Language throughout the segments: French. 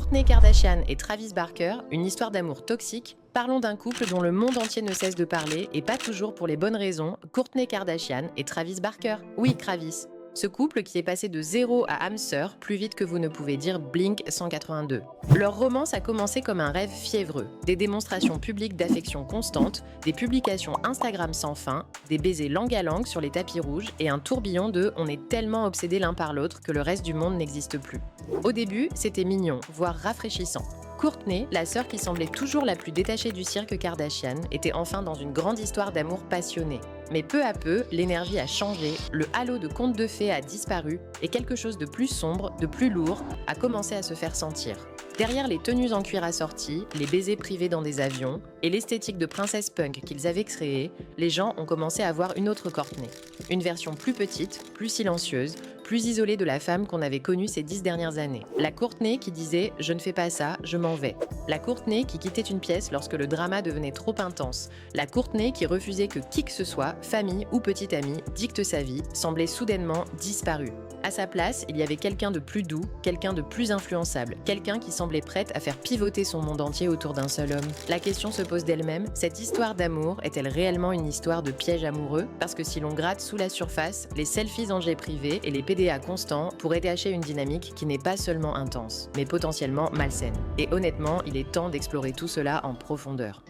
Kourtney Kardashian et Travis Barker, une histoire d'amour toxique. Parlons d'un couple dont le monde entier ne cesse de parler, et pas toujours pour les bonnes raisons, Kourtney Kardashian et Travis Barker. Oui, Travis. Ce couple qui est passé de 0 à âme sœur plus vite que vous ne pouvez dire Blink 182. Leur romance a commencé comme un rêve fiévreux, des démonstrations publiques d'affection constante, des publications Instagram sans fin, des baisers langue à langue sur les tapis rouges et un tourbillon de on est tellement obsédés l'un par l'autre que le reste du monde n'existe plus. Au début, c'était mignon, voire rafraîchissant. Kourtney, la sœur qui semblait toujours la plus détachée du cirque Kardashian, était enfin dans une grande histoire d'amour passionné. Mais peu à peu, l'énergie a changé, le halo de conte de fées a disparu et quelque chose de plus sombre, de plus lourd, a commencé à se faire sentir. Derrière les tenues en cuir assorties, les baisers privés dans des avions et l'esthétique de princesse punk qu'ils avaient créée, les gens ont commencé à voir une autre Kourtney. Une version plus petite, plus silencieuse, plus isolée de la femme qu'on avait connue ces 10 dernières années. La Kourtney qui disait « je ne fais pas ça, je m'en vais ». La Kourtney qui quittait une pièce lorsque le drama devenait trop intense. La Kourtney qui refusait que qui que ce soit, famille ou petite amie, dicte sa vie, semblait soudainement disparue. À sa place, il y avait quelqu'un de plus doux, quelqu'un de plus influençable, quelqu'un qui semblait prête à faire pivoter son monde entier autour d'un seul homme. La question se pose d'elle-même, cette histoire d'amour est-elle réellement une histoire de piège amoureux? Parce que si l'on gratte sous la surface, les selfies en jet privé et les PDA constants pourraient cacher une dynamique qui n'est pas seulement intense, mais potentiellement malsaine. Et honnêtement, il est temps d'explorer tout cela en profondeur.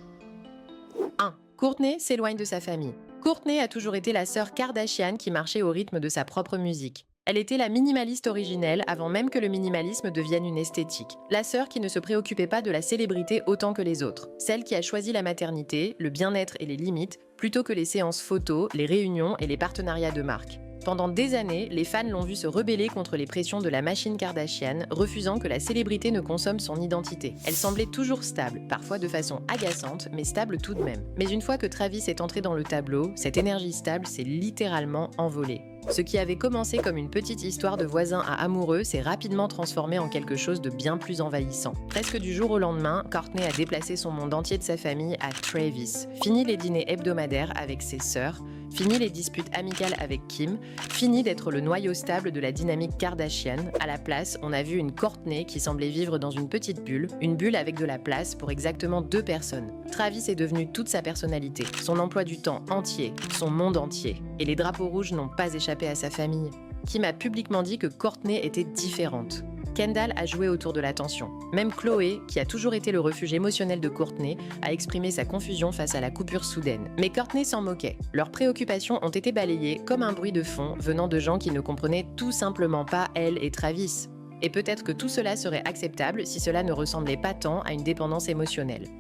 1. Kourtney s'éloigne de sa famille. Kourtney a toujours été la sœur Kardashian qui marchait au rythme de sa propre musique. Elle était la minimaliste originelle avant même que le minimalisme devienne une esthétique. La sœur qui ne se préoccupait pas de la célébrité autant que les autres. Celle qui a choisi la maternité, le bien-être et les limites, plutôt que les séances photos, les réunions et les partenariats de marque. Pendant des années, les fans l'ont vu se rebeller contre les pressions de la machine Kardashian, refusant que la célébrité ne consomme son identité. Elle semblait toujours stable, parfois de façon agaçante, mais stable tout de même. Mais une fois que Travis est entré dans le tableau, cette énergie stable s'est littéralement envolée. Ce qui avait commencé comme une petite histoire de voisins à amoureux s'est rapidement transformé en quelque chose de bien plus envahissant. Presque du jour au lendemain, Kourtney a déplacé son monde entier de sa famille à Travis. Fini les dîners hebdomadaires avec ses sœurs, fini les disputes amicales avec Kim, fini d'être le noyau stable de la dynamique Kardashian. À la place, on a vu une Kourtney qui semblait vivre dans une petite bulle, une bulle avec de la place pour exactement 2 personnes. Travis est devenu toute sa personnalité, son emploi du temps entier, son monde entier. Et les drapeaux rouges n'ont pas échappé à sa famille. Kim a publiquement dit que Kourtney était différente. Kendall a joué autour de l'attention. Même Khloé, qui a toujours été le refuge émotionnel de Kourtney, a exprimé sa confusion face à la coupure soudaine. Mais Kourtney s'en moquait. Leurs préoccupations ont été balayées comme un bruit de fond venant de gens qui ne comprenaient tout simplement pas elle et Travis. Et peut-être que tout cela serait acceptable si cela ne ressemblait pas tant à une dépendance émotionnelle.